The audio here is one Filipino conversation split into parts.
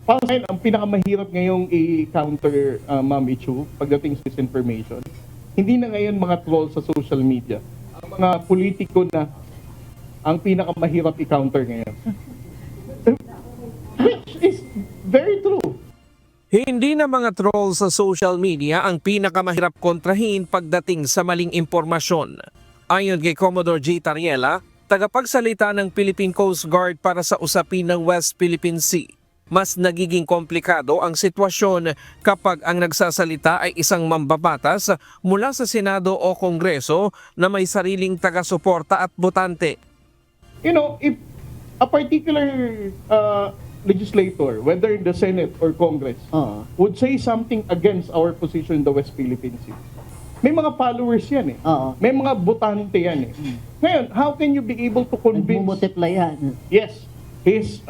Para sa akin, ang pinakamahirap ngayong i-counter, Ma'am Ichu, pagdating sa disinformation, hindi na ngayon mga trolls sa social media. Ang mga politiko na ang pinakamahirap i-counter ngayon. Which is very true. Hindi na mga troll sa social media ang pinakamahirap kontrahin pagdating sa maling impormasyon. Ayon kay Commodore G. Tariela, tagapagsalita ng Philippine Coast Guard para sa usapin ng West Philippine Sea, mas nagiging komplikado ang sitwasyon kapag ang nagsasalita ay isang mambabatas mula sa Senado o Kongreso na may sariling taga-suporta at botante. You know, if a particular legislator, whether in the Senate or Congress, would say something against our position in the West Philippine Sea, may mga followers yan eh. May mga botante yan eh. Ngayon, how can you be able to convince Nagmumultiply yan. yes, his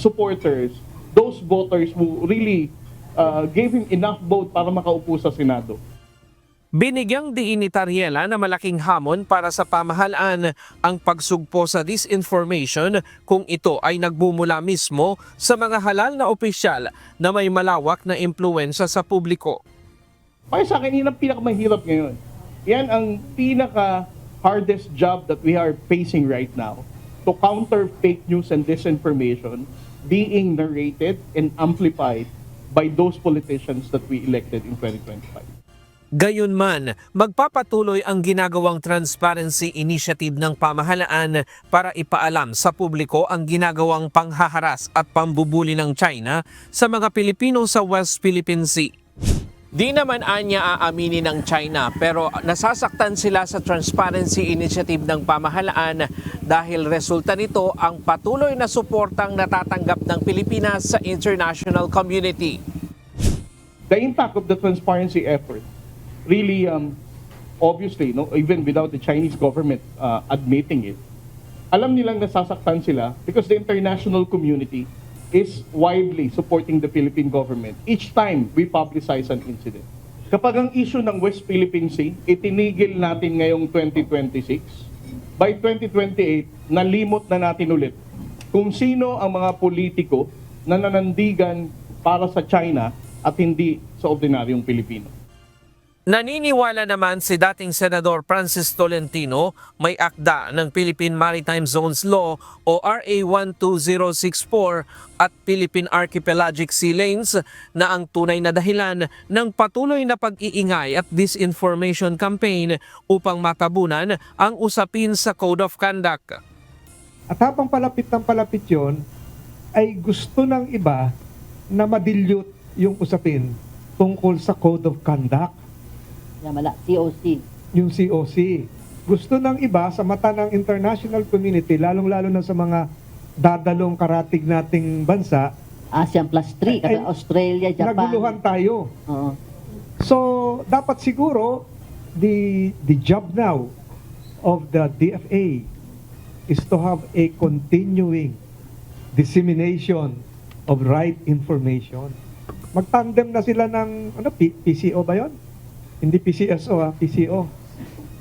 supporters, those voters who really gave him enough vote para makaupo sa Senado? Binigyang diin ni Tariela na malaking hamon para sa pamahalaan ang pagsugpo sa disinformation kung ito ay nagbumula mismo sa mga halal na opisyal na may malawak na impluwensya sa publiko. Para sa akin, yun ang pinakamahirap ngayon. Yan ang pinaka-hardest job that we are facing right now, to counter fake news and disinformation being narrated and amplified by those politicians that we elected in 2025. Gayunman, magpapatuloy ang ginagawang transparency initiative ng pamahalaan para ipaalam sa publiko ang ginagawang panghaharas at pambubuli ng China sa mga Pilipino sa West Philippine Sea. Di naman anya aaminin ng China pero nasasaktan sila sa transparency initiative ng pamahalaan dahil resulta nito ang patuloy na suportang natatanggap ng Pilipinas sa international community. The impact of the transparency effort really, obviously, no, even without the Chinese government admitting it, alam nilang nasasaktan sila because the international community is widely supporting the Philippine government each time we publicize an incident. Kapag ang issue ng West Philippine Sea, itinigil natin ngayong 2026, by 2028, nalimot na natin ulit kung sino ang mga politiko na nanandigan para sa China at hindi sa ordinaryong Pilipino. Naniniwala naman si dating Senador Francis Tolentino may akda ng Philippine Maritime Zones Law o RA 12064 at Philippine Archipelagic Sea Lanes na ang tunay na dahilan ng patuloy na pag-iingay at disinformation campaign upang matabunan ang usapin sa Code of Conduct. At habang palapit ng palapit yun, ay gusto ng iba na madilute yung usapin tungkol sa Code of Conduct. COC. Yung COC. Gusto ng iba sa mata ng international community, lalong-lalo na sa mga dadalong karatig nating bansa, ASEAN plus 3, kasi Australia, Japan. naguluhan tayo. Oo. So, dapat siguro, the job now of the DFA is to have a continuing dissemination of right information. Magtandem na sila ng PCO ba yun? Hindi PCSO, PCO.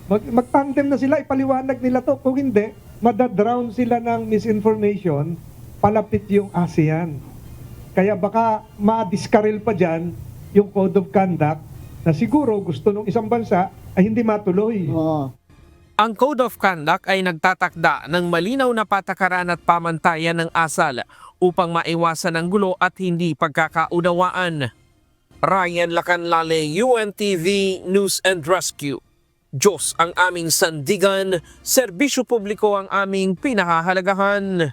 Magtandem na sila, ipaliwanag nila to. Kung hindi, madadrown sila ng misinformation, palapit yung ASEAN. Kaya baka ma-discarrel pa dyan yung Code of Conduct na siguro gusto ng isang bansa ay hindi matuloy. Oo. Ang Code of Conduct ay nagtatakda ng malinaw na patakaran at pamantayan ng asal upang maiwasan ang gulo at hindi pagkakaunawaan. Ryan Lacanlale, UNTV News and Rescue. Diyos ang aming sandigan, serbisyo publiko ang aming pinahahalagahan.